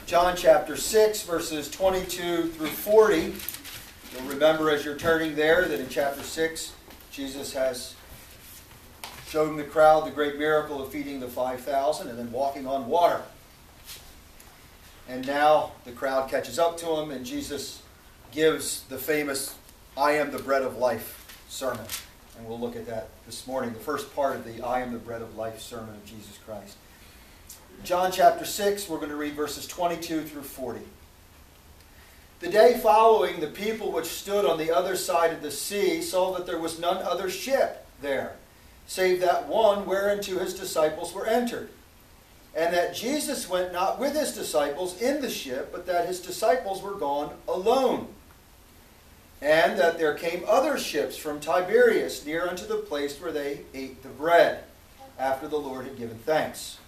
John chapter 6, verses 22 through 40. You'll remember as you're turning there that in chapter 6, Jesus has shown the crowd the great miracle of feeding the 5,000 and then walking on water. And now the crowd catches up to him and Jesus gives the famous I am the bread of life sermon. And we'll look at that this morning, the first part of the I am the bread of life sermon of Jesus Christ. John chapter 6, we're going to read verses 22 through 40. The day following, the people which stood on the other side of the sea saw that there was none other ship there, save that one whereinto his disciples were entered. And that Jesus went not with his disciples in the ship, but that his disciples were gone alone. And that there came other ships from Tiberias near unto the place where they ate the bread, after the Lord had given thanks.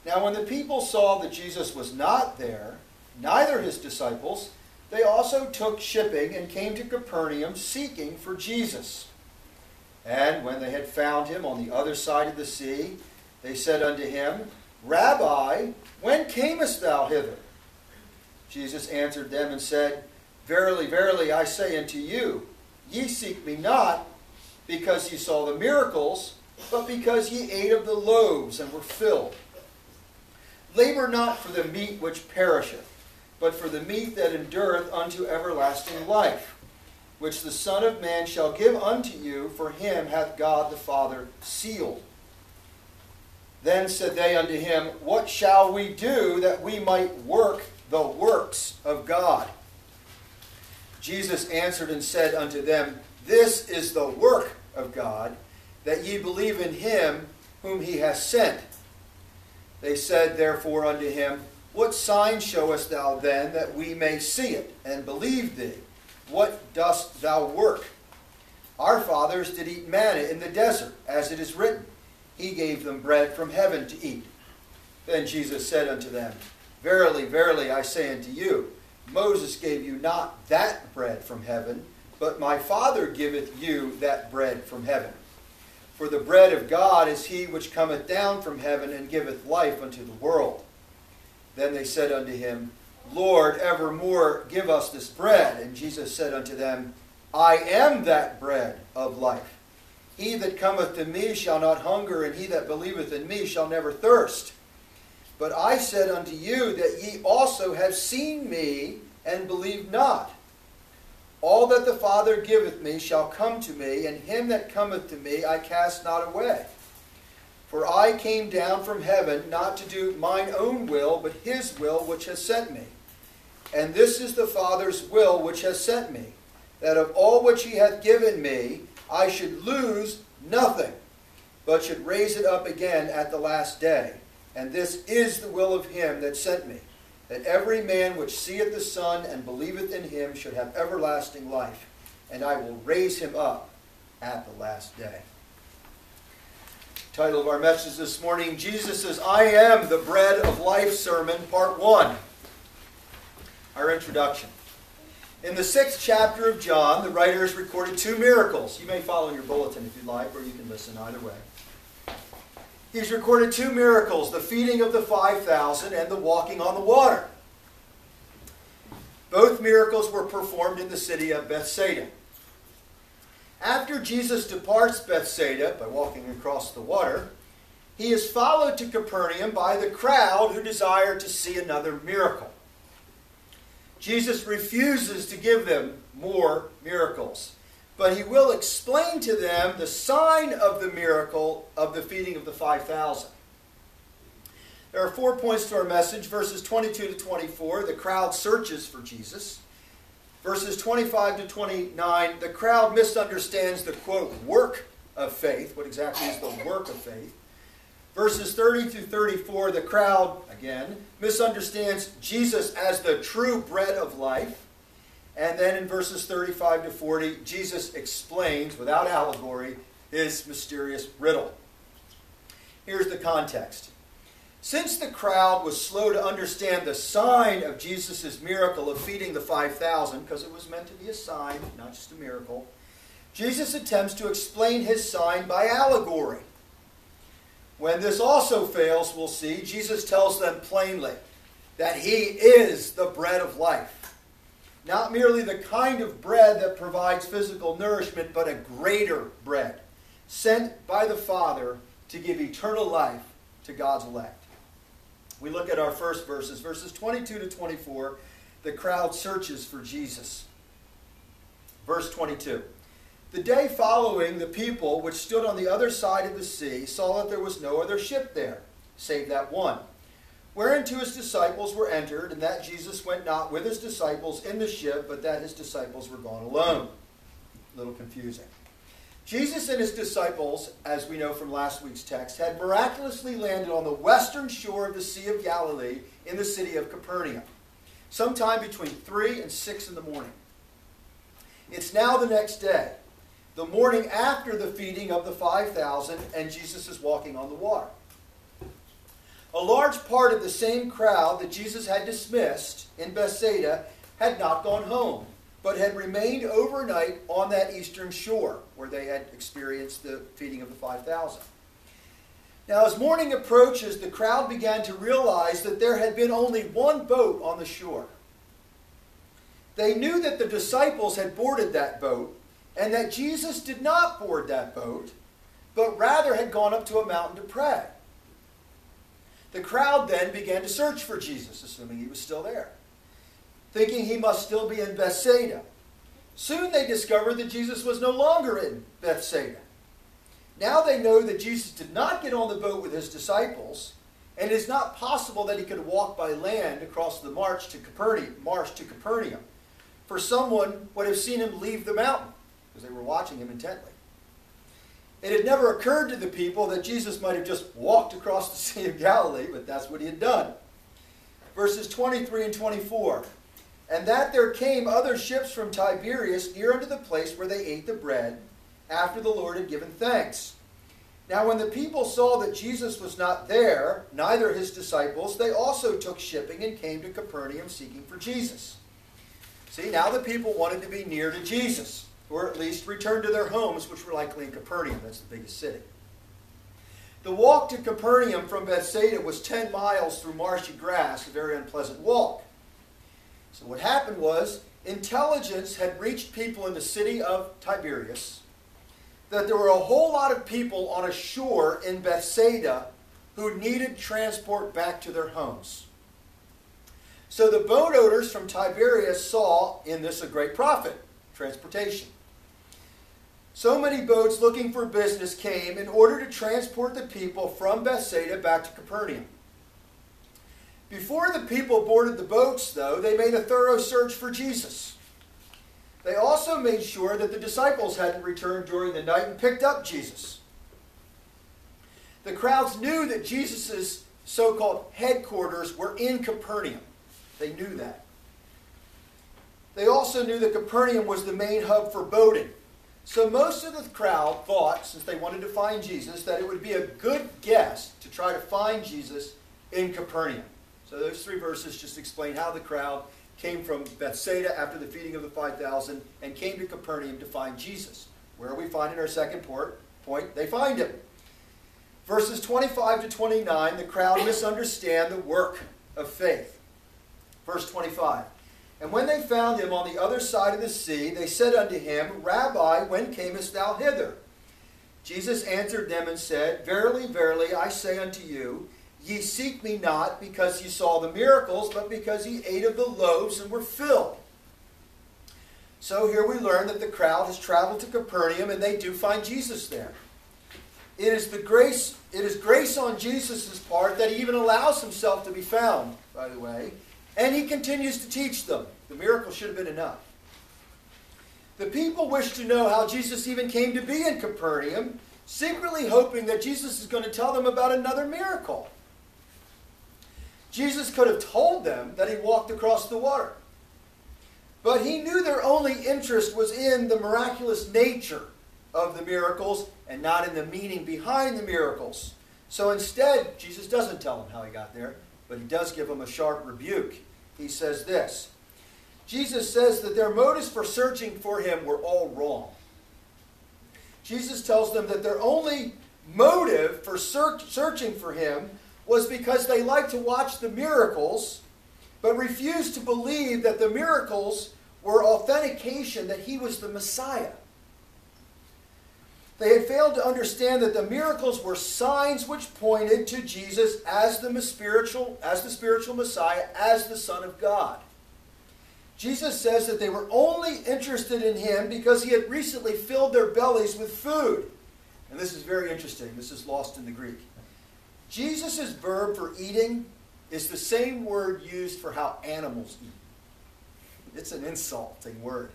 Now when the people saw that Jesus was not there, neither his disciples, they also took shipping and came to Capernaum seeking for Jesus. And when they had found him on the other side of the sea, they said unto him, Rabbi, when camest thou hither? Jesus answered them and said, Verily, verily, I say unto you, ye seek me not because ye saw the miracles, but because ye ate of the loaves and were filled. Labor not for the meat which perisheth, but for the meat that endureth unto everlasting life, which the Son of Man shall give unto you, for him hath God the Father sealed. Then said they unto him, What shall we do that we might work the works of God? Jesus answered and said unto them, This is the work of God, that ye believe in him whom he hath sent. They said therefore unto him, What sign showest thou then, that we may see it, and believe thee? What dost thou work? Our fathers did eat manna in the desert, as it is written, He gave them bread from heaven to eat. Then Jesus said unto them, Verily, verily, I say unto you, Moses gave you not that bread from heaven, but my Father giveth you that bread from heaven. For the bread of God is he which cometh down from heaven and giveth life unto the world. Then they said unto him, Lord, evermore give us this bread. And Jesus said unto them, I am that bread of life. He that cometh to me shall not hunger, and he that believeth in me shall never thirst. But I said unto you that ye also have seen me, and believe not. All that the Father giveth me shall come to me, and him that cometh to me I cast not away. For I came down from heaven not to do mine own will, but his will which has sent me. And this is the Father's will which has sent me, that of all which he hath given me I should lose nothing, but should raise it up again at the last day. And this is the will of him that sent me, that every man which seeth the Son and believeth in him should have everlasting life, and I will raise him up at the last day. Title of our message this morning, Jesus' I am the bread of life sermon, part 1. Our introduction. In the 6th chapter of John, the writer has recorded 2 miracles. You may follow in your bulletin if you like, or you can listen either way. He's recorded 2 miracles, the feeding of the 5,000 and the walking on the water. Both miracles were performed in the city of Bethsaida. After Jesus departs Bethsaida by walking across the water, he is followed to Capernaum by the crowd who desire to see another miracle. Jesus refuses to give them more miracles, but he will explain to them the sign of the miracle of the feeding of the 5,000. There are 4 points to our message. Verses 22 to 24, the crowd searches for Jesus. Verses 25 to 29, the crowd misunderstands the, quote, work of faith. What exactly is the work of faith? Verses 30 through 34, the crowd, again, misunderstands Jesus as the true bread of life. And then in verses 35 to 40, Jesus explains, without allegory, his mysterious riddle. Here's the context. Since the crowd was slow to understand the sign of Jesus' miracle of feeding the 5,000, because it was meant to be a sign, not just a miracle, Jesus attempts to explain his sign by allegory. When this also fails, we'll see, Jesus tells them plainly, that he is the bread of life. Not merely the kind of bread that provides physical nourishment, but a greater bread, sent by the Father to give eternal life to God's elect. We look at our first verses 22 to 24. The crowd searches for Jesus. Verse 22. The day following, the people which stood on the other side of the sea saw that there was no other ship there, save that one, whereinto his disciples were entered, and that Jesus went not with his disciples in the ship, but that his disciples were gone alone. A little confusing. Jesus and his disciples, as we know from last week's text, had miraculously landed on the western shore of the Sea of Galilee in the city of Capernaum, sometime between 3 and 6 in the morning. It's now the next day, the morning after the feeding of the 5,000, and Jesus is walking on the water. A large part of the same crowd that Jesus had dismissed in Bethsaida had not gone home, but had remained overnight on that eastern shore where they had experienced the feeding of the 5,000. Now, as morning approaches, the crowd began to realize that there had been only one boat on the shore. They knew that the disciples had boarded that boat, and that Jesus did not board that boat, but rather had gone up to a mountain to pray. The crowd then began to search for Jesus, assuming he was still there, thinking he must still be in Bethsaida. Soon they discovered that Jesus was no longer in Bethsaida. Now they know that Jesus did not get on the boat with his disciples, and it is not possible that he could walk by land across the marsh to Capernaum, for someone would have seen him leave the mountain, because they were watching him intently. It had never occurred to the people that Jesus might have just walked across the Sea of Galilee, but that's what he had done. Verses 23 and 24. And that there came other ships from Tiberias near unto the place where they ate the bread, after the Lord had given thanks. Now when the people saw that Jesus was not there, neither his disciples, they also took shipping and came to Capernaum seeking for Jesus. See, now the people wanted to be near to Jesus, or at least return to their homes, which were likely in Capernaum. That's the biggest city. The walk to Capernaum from Bethsaida was 10 miles through marshy grass, a very unpleasant walk. So what happened was, intelligence had reached people in the city of Tiberias that there were a whole lot of people on a shore in Bethsaida who needed transport back to their homes. So the boat owners from Tiberias saw in this a great profit, transportation. So many boats looking for business came in order to transport the people from Bethsaida back to Capernaum. Before the people boarded the boats, though, they made a thorough search for Jesus. They also made sure that the disciples hadn't returned during the night and picked up Jesus. The crowds knew that Jesus' so-called headquarters were in Capernaum. They knew that. They also knew that Capernaum was the main hub for boating. So most of the crowd thought, since they wanted to find Jesus, that it would be a good guess to try to find Jesus in Capernaum. So those 3 verses just explain how the crowd came from Bethsaida after the feeding of the 5,000 and came to Capernaum to find Jesus. Where we find in our second point, they find him. Verses 25 to 29, the crowd misunderstand the work of faith. Verse 25. And when they found him on the other side of the sea, they said unto him, Rabbi, when camest thou hither? Jesus answered them and said, Verily, verily, I say unto you, ye seek me not because ye saw the miracles, but because ye ate of the loaves and were filled. So here we learn that the crowd has traveled to Capernaum, and they do find Jesus there. It is grace on Jesus' part that he even allows himself to be found, by the way, and he continues to teach them. The miracle should have been enough. The people wish to know how Jesus even came to be in Capernaum, secretly hoping that Jesus is going to tell them about another miracle. Jesus could have told them that he walked across the water. But he knew their only interest was in the miraculous nature of the miracles and not in the meaning behind the miracles. So instead, Jesus doesn't tell them how he got there, but he does give them a sharp rebuke. He says this. Jesus says that their motives for searching for him were all wrong. Jesus tells them that their only motive for searching for him was because they liked to watch the miracles but refused to believe that the miracles were authentication that he was the Messiah. They had failed to understand that the miracles were signs which pointed to Jesus as the spiritual Messiah, as the Son of God. Jesus says that they were only interested in him because he had recently filled their bellies with food. And this is very interesting. This is lost in the Greek. Jesus' verb for eating is the same word used for how animals eat. It's an insulting word.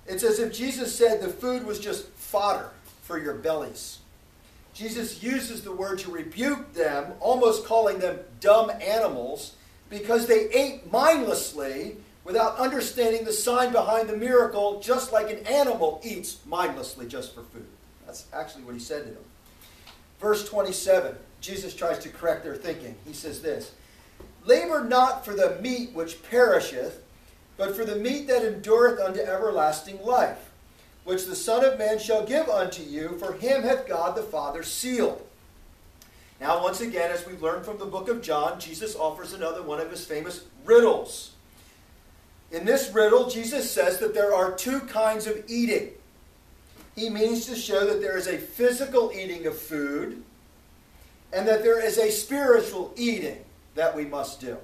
It's as if Jesus said the food was just fodder for your bellies. Jesus uses the word to rebuke them, almost calling them dumb animals, because they ate mindlessly without understanding the sign behind the miracle, just like an animal eats mindlessly just for food. That's actually what he said to them. Verse 27, Jesus tries to correct their thinking. He says this, "Labor not for the meat which perisheth, but for the meat that endureth unto everlasting life, which the Son of Man shall give unto you, for him hath God the Father sealed." Now, once again, as we've learned from the book of John, Jesus offers another one of his famous riddles. In this riddle, Jesus says that there are two kinds of eating. He means to show that there is a physical eating of food, and that there is a spiritual eating that we must do.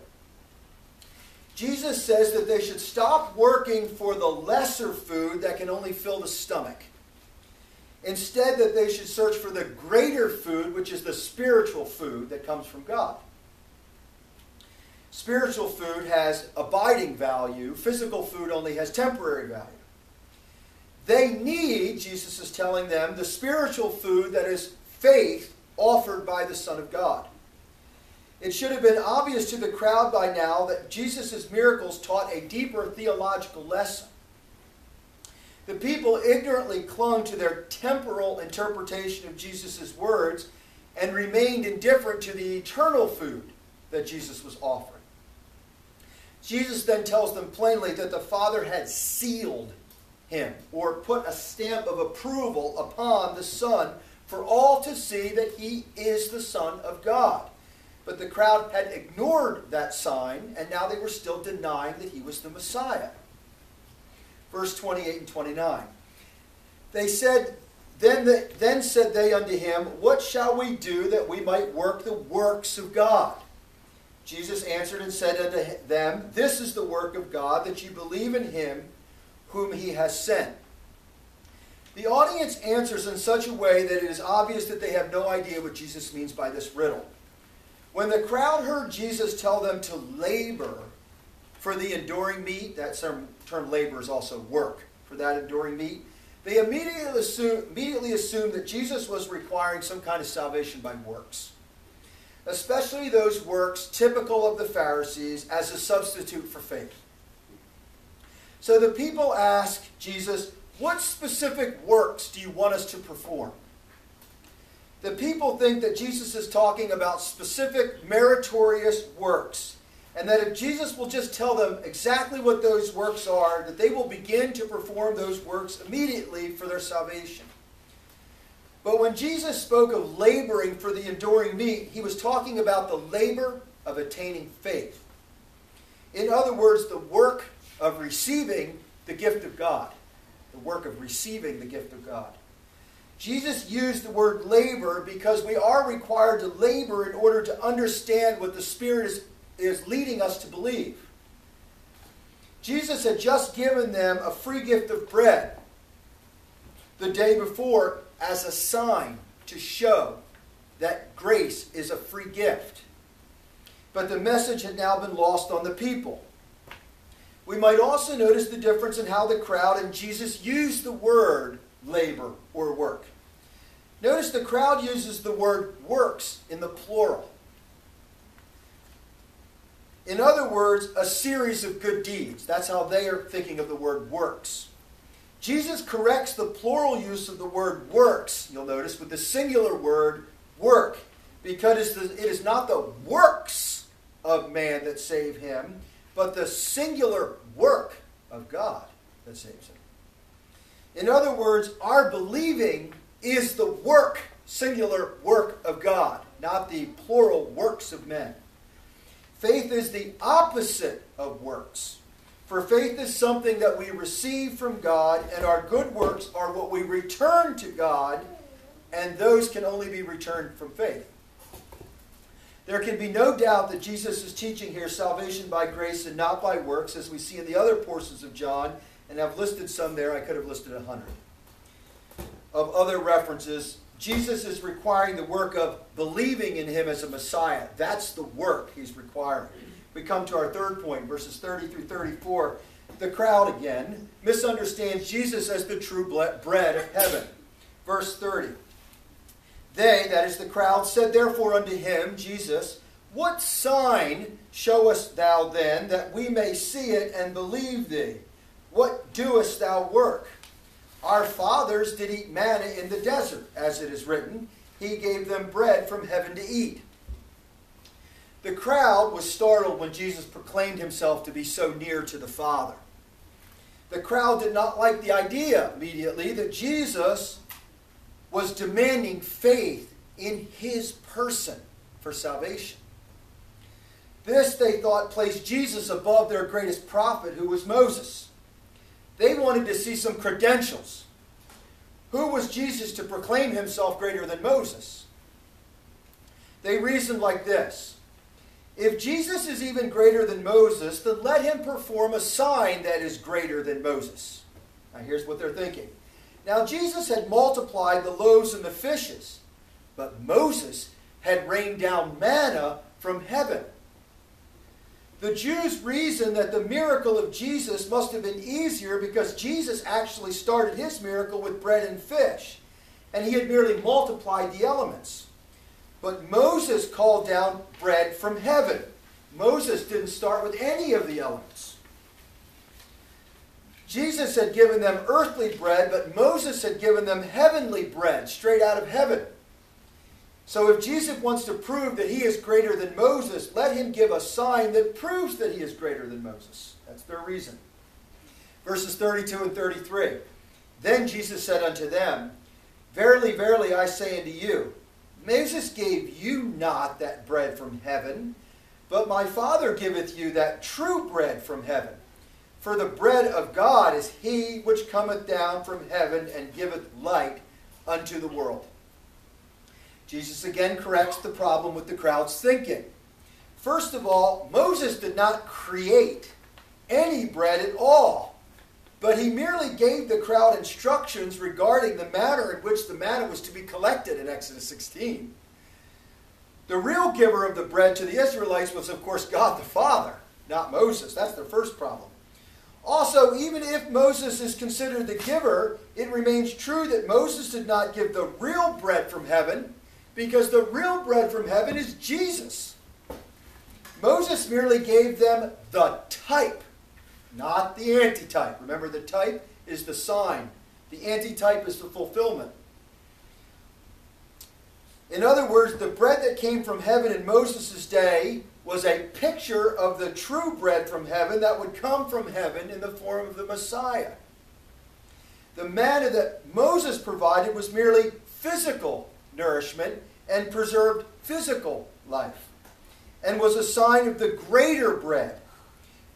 Jesus says that they should stop working for the lesser food that can only fill the stomach. Instead, that they should search for the greater food, which is the spiritual food that comes from God. Spiritual food has abiding value. Physical food only has temporary value. They need, Jesus is telling them, the spiritual food that is faith offered by the Son of God. It should have been obvious to the crowd by now that Jesus' miracles taught a deeper theological lesson. The people ignorantly clung to their temporal interpretation of Jesus' words and remained indifferent to the eternal food that Jesus was offering. Jesus then tells them plainly that the Father had sealed him, or put a stamp of approval upon the Son for all to see that he is the Son of God. But the crowd had ignored that sign, and now they were still denying that he was the Messiah. Verse 28 and 29. They said, Then said they unto him, What shall we do that we might work the works of God? Jesus answered and said unto them, This is the work of God, that you believe in him whom he has sent. The audience answers in such a way that it is obvious that they have no idea what Jesus means by this riddle. When the crowd heard Jesus tell them to labor for the enduring meat, that term labor is also work, for that enduring meat, they immediately assumed that Jesus was requiring some kind of salvation by works, especially those works typical of the Pharisees as a substitute for faith. So the people ask Jesus, What specific works do you want us to perform? The people think that Jesus is talking about specific meritorious works, and that if Jesus will just tell them exactly what those works are, that they will begin to perform those works immediately for their salvation. But when Jesus spoke of laboring for the enduring meat, he was talking about the labor of attaining faith. In other words, the work of receiving the gift of God. The work of receiving the gift of God. Jesus used the word labor because we are required to labor in order to understand what the Spirit is leading us to believe. Jesus had just given them a free gift of bread the day before as a sign to show that grace is a free gift. But the message had now been lost on the people. We might also notice the difference in how the crowd and Jesus used the word labor or work. Notice the crowd uses the word works in the plural. In other words, a series of good deeds. That's how they are thinking of the word works. Jesus corrects the plural use of the word works, you'll notice, with the singular word work, because it is not the works of man that save him, but the singular work of God that saves him. In other words, our believing is the work, singular work of God, not the plural works of men. Faith is the opposite of works. For faith is something that we receive from God, and our good works are what we return to God, and those can only be returned from faith. There can be no doubt that Jesus is teaching here salvation by grace and not by works, as we see in the other portions of John, and I've listed some there. I could have listed 100 of other references. Jesus is requiring the work of believing in him as a Messiah. That's the work he's requiring. We come to our third point, verses 30 through 34. The crowd, again, misunderstands Jesus as the true bread of heaven. Verse 30. They, that is the crowd, said therefore unto him, Jesus, what sign showest thou then, that we may see it and believe thee? What doest thou work? Our fathers did eat manna in the desert, as it is written, he gave them bread from heaven to eat. The crowd was startled when Jesus proclaimed himself to be so near to the Father. The crowd did not like the idea immediately that Jesus was demanding faith in his person for salvation. This, they thought, placed Jesus above their greatest prophet, who was Moses. They wanted to see some credentials. Who was Jesus to proclaim himself greater than Moses? They reasoned like this. If Jesus is even greater than Moses, then let him perform a sign that is greater than Moses. Now here's what they're thinking. Now Jesus had multiplied the loaves and the fishes, but Moses had rained down manna from heaven. The Jews reasoned that the miracle of Jesus must have been easier because Jesus actually started his miracle with bread and fish, and he had merely multiplied the elements. But Moses called down bread from heaven. Moses didn't start with any of the elements. Jesus had given them earthly bread, but Moses had given them heavenly bread, straight out of heaven. So if Jesus wants to prove that he is greater than Moses, let him give a sign that proves that he is greater than Moses. That's their reason. Verses 32 and 33. Then Jesus said unto them, Verily, verily, I say unto you, Moses gave you not that bread from heaven, but my Father giveth you that true bread from heaven. For the bread of God is he which cometh down from heaven and giveth light unto the world. Jesus again corrects the problem with the crowd's thinking. First of all, Moses did not create any bread at all, but he merely gave the crowd instructions regarding the manner in which the manna was to be collected in Exodus 16. The real giver of the bread to the Israelites was, of course, God the Father, not Moses. That's their first problem. Also, even if Moses is considered the giver, it remains true that Moses did not give the real bread from heaven, because the real bread from heaven is Jesus. Moses merely gave them the type, not the antitype. Remember, the type is the sign. The antitype is the fulfillment. In other words, the bread that came from heaven in Moses' day was a picture of the true bread from heaven that would come from heaven in the form of the Messiah. The manna that Moses provided was merely physical nourishment and preserved physical life, and was a sign of the greater bread.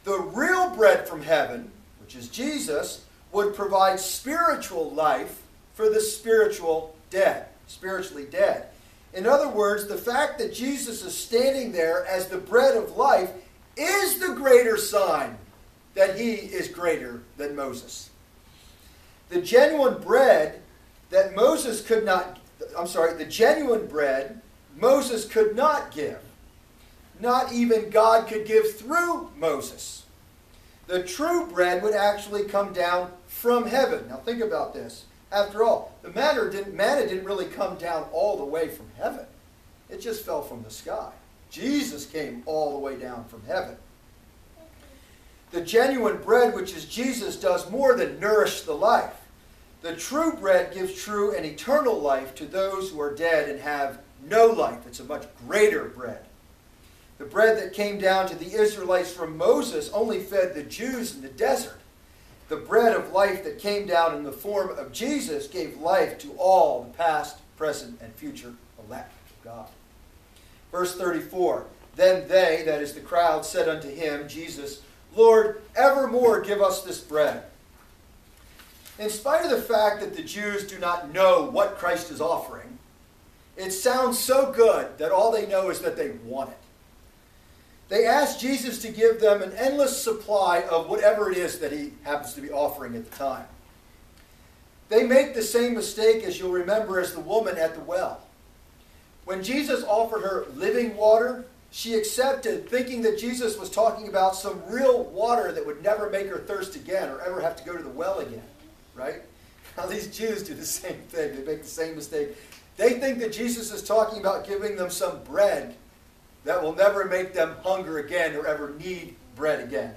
The real bread from heaven, which is Jesus, would provide spiritual life for the spiritually dead. In other words, the fact that Jesus is standing there as the bread of life is the greater sign that he is greater than Moses. The genuine bread that Moses could not, the genuine bread Moses could not give. Not even God could give through Moses. The true bread would actually come down from heaven. Now think about this. After all, the manna didn't really come down all the way from heaven. It just fell from the sky. Jesus came all the way down from heaven. The genuine bread, which is Jesus, does more than nourish the life. The true bread gives true and eternal life to those who are dead and have no life. It's a much greater bread. The bread that came down to the Israelites from Moses only fed the Jews in the desert. The bread of life that came down in the form of Jesus gave life to all the past, present, and future elect of God. Verse 34. Then they, that is the crowd, said unto him, Jesus, Lord, evermore give us this bread. In spite of the fact that the Jews do not know what Christ is offering, it sounds so good that all they know is that they want it. They ask Jesus to give them an endless supply of whatever it is that he happens to be offering at the time. They make the same mistake, as you'll remember, as the woman at the well. When Jesus offered her living water, she accepted, thinking that Jesus was talking about some real water that would never make her thirst again or ever have to go to the well again. Right? Now these Jews do the same thing. They make the same mistake. They think that Jesus is talking about giving them some bread that will never make them hunger again or ever need bread again.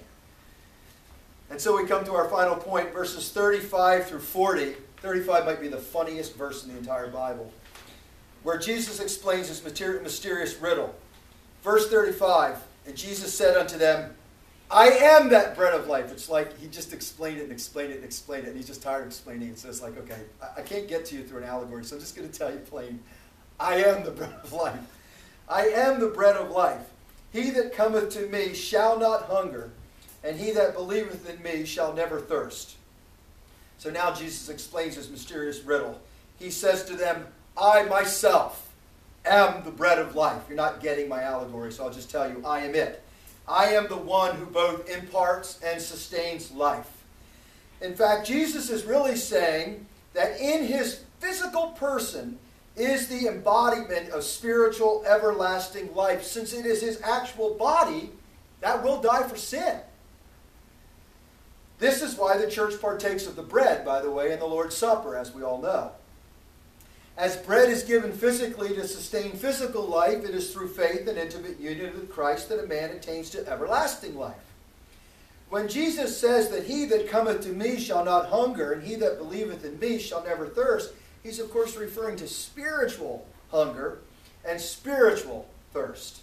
And so we come to our final point, verses 35 through 40. 35 might be the funniest verse in the entire Bible, where Jesus explains his mysterious riddle. Verse 35, and Jesus said unto them, I am that bread of life. It's like he just explained it and explained it and explained it, and he's just tired of explaining it. So it's like, okay, I can't get to you through an allegory, so I'm just going to tell you plain. I am the bread of life. I am the bread of life. He that cometh to me shall not hunger, and he that believeth in me shall never thirst. So now Jesus explains his mysterious riddle. He says to them, I myself am the bread of life. You're not getting my allegory, so I'll just tell you, I am it. I am the one who both imparts and sustains life. In fact, Jesus is really saying that in his physical person is the embodiment of spiritual, everlasting life, since it is his actual body that will die for sin. This is why the church partakes of the bread, by the way, in the Lord's Supper, as we all know. As bread is given physically to sustain physical life, it is through faith and intimate union with Christ that a man attains to everlasting life. When Jesus says that he that cometh to me shall not hunger, and he that believeth in me shall never thirst, he's of course referring to spiritual hunger and spiritual thirst.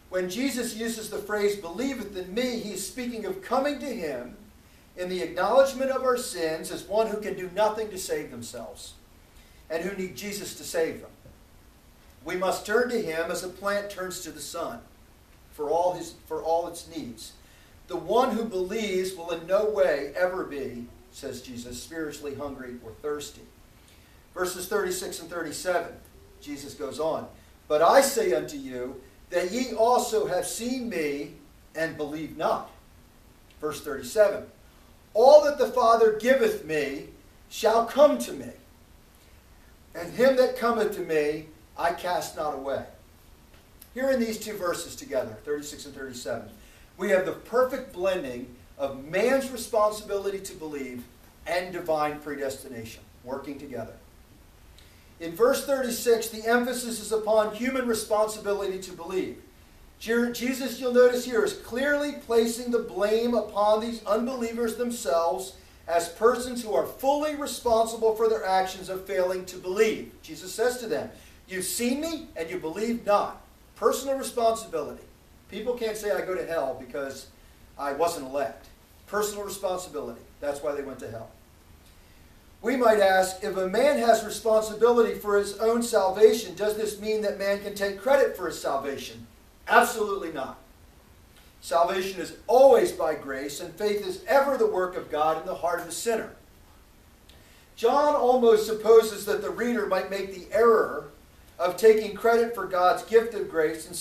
When Jesus uses the phrase believeth in me, he's speaking of coming to him in the acknowledgement of our sins as one who can do nothing to save themselves, and who need Jesus to save them. We must turn to him as a plant turns to the sun for all its needs. The one who believes will in no way ever be, says Jesus, spiritually hungry or thirsty. Verses 36 and 37, Jesus goes on, But I say unto you, that ye also have seen me, and believe not. Verse 37, All that the Father giveth me shall come to me, and him that cometh to me I cast not away. Here in these two verses together, 36 and 37, we have the perfect blending of man's responsibility to believe and divine predestination working together. In verse 36, the emphasis is upon human responsibility to believe. Jesus, you'll notice here, is clearly placing the blame upon these unbelievers themselves as persons who are fully responsible for their actions of failing to believe. Jesus says to them, you've seen me and you believe not. Personal responsibility. People can't say I go to hell because I wasn't elect. Personal responsibility. That's why they went to hell. We might ask, if a man has responsibility for his own salvation, does this mean that man can take credit for his salvation? Absolutely not. Salvation is always by grace, and faith is ever the work of God in the heart of the sinner. John almost supposes that the reader might make the error of taking credit for God's gift of grace and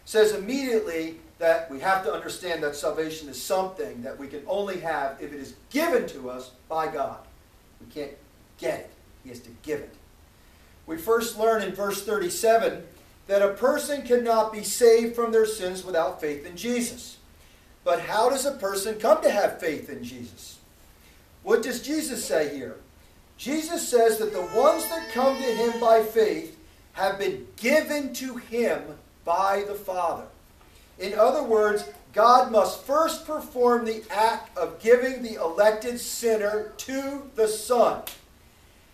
says immediately that we have to understand that salvation is something that we can only have if it is given to us by God. We can't get it. He has to give it. We first learn in verse 37 that a person cannot be saved from their sins without faith in Jesus. But how does a person come to have faith in Jesus? What does Jesus say here? Jesus says that the ones that come to him by faith have been given to him by the Father. In other words, God must first perform the act of giving the elected sinner to the Son.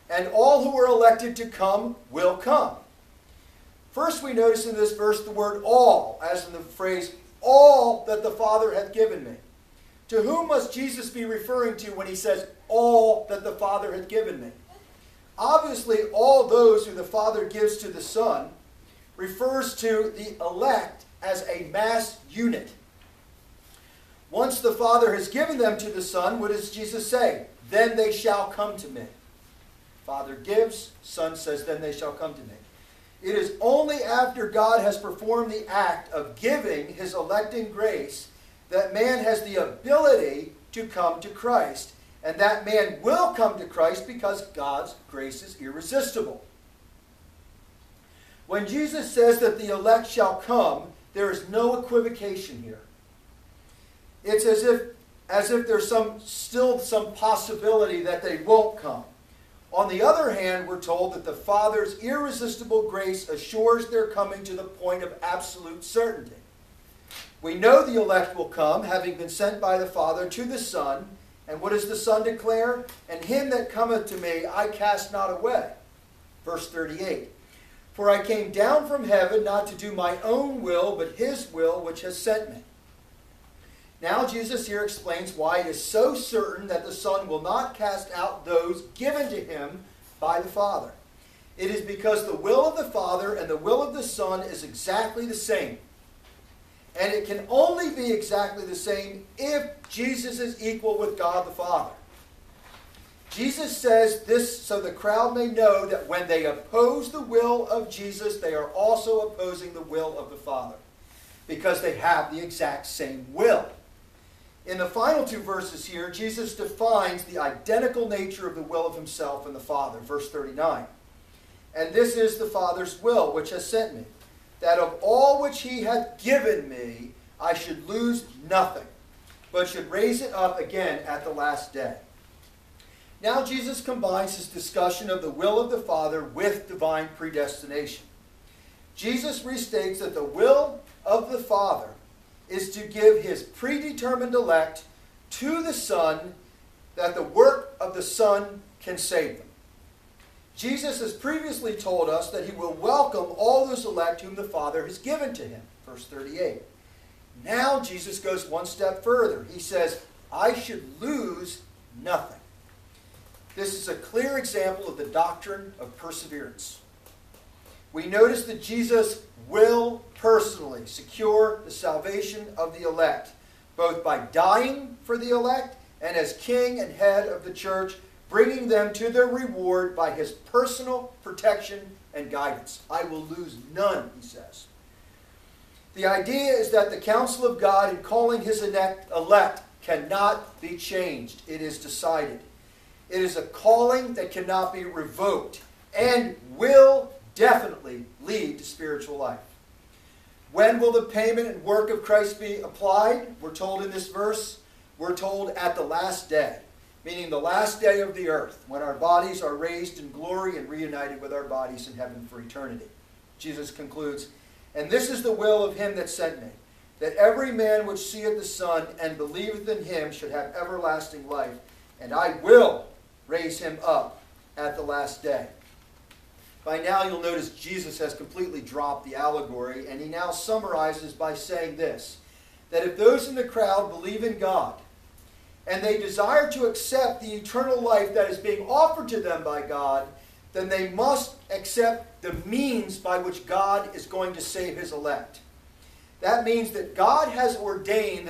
And all who are elected to come will come. First, we notice in this verse the word all, as in the phrase, all that the Father hath given me. To whom must Jesus be referring to when he says, all that the Father hath given me? Obviously, all those who the Father gives to the Son, refers to the elect as a mass unit. Once the Father has given them to the Son, what does Jesus say? Then they shall come to me. Father gives, Son says, then they shall come to me. It is only after God has performed the act of giving his electing grace that man has the ability to come to Christ. And that man will come to Christ because God's grace is irresistible. When Jesus says that the elect shall come, there is no equivocation here. It's as if there's still some possibility that they won't come. On the other hand, we're told that the Father's irresistible grace assures their coming to the point of absolute certainty. We know the elect will come, having been sent by the Father to the Son. And what does the Son declare? And him that cometh to me I cast not away. Verse 38. For I came down from heaven not to do my own will, but his will which has sent me. Now Jesus here explains why it is so certain that the Son will not cast out those given to him by the Father. It is because the will of the Father and the will of the Son is exactly the same. And it can only be exactly the same if Jesus is equal with God the Father. Jesus says this so the crowd may know that when they oppose the will of Jesus, they are also opposing the will of the Father, because they have the exact same will. In the final two verses here, Jesus defines the identical nature of the will of himself and the Father. Verse 39. And this is the Father's will which has sent me, that of all which he hath given me, I should lose nothing, but should raise it up again at the last day. Now Jesus combines his discussion of the will of the Father with divine predestination. Jesus restates that the will of the Father is to give his predetermined elect to the Son, that the work of the Son can save them. Jesus has previously told us that he will welcome all those elect whom the Father has given to him. Verse 38. Now Jesus goes one step further. He says, I should lose nothing. This is a clear example of the doctrine of perseverance. We notice that Jesus will personally secure the salvation of the elect, both by dying for the elect and as king and head of the church, bringing them to their reward by his personal protection and guidance. I will lose none, he says. The idea is that the counsel of God in calling his elect cannot be changed. It is decided. It is a calling that cannot be revoked and will definitely lead to spiritual life. When will the payment and work of Christ be applied? We're told in this verse, we're told at the last day, meaning the last day of the earth, when our bodies are raised in glory and reunited with our bodies in heaven for eternity. Jesus concludes, and this is the will of him that sent me, that every man which seeth the Son and believeth in him should have everlasting life, and I will raise him up at the last day. By now you'll notice Jesus has completely dropped the allegory, and he now summarizes by saying this, that if those in the crowd believe in God, and they desire to accept the eternal life that is being offered to them by God, then they must accept the means by which God is going to save his elect. That means that God has ordained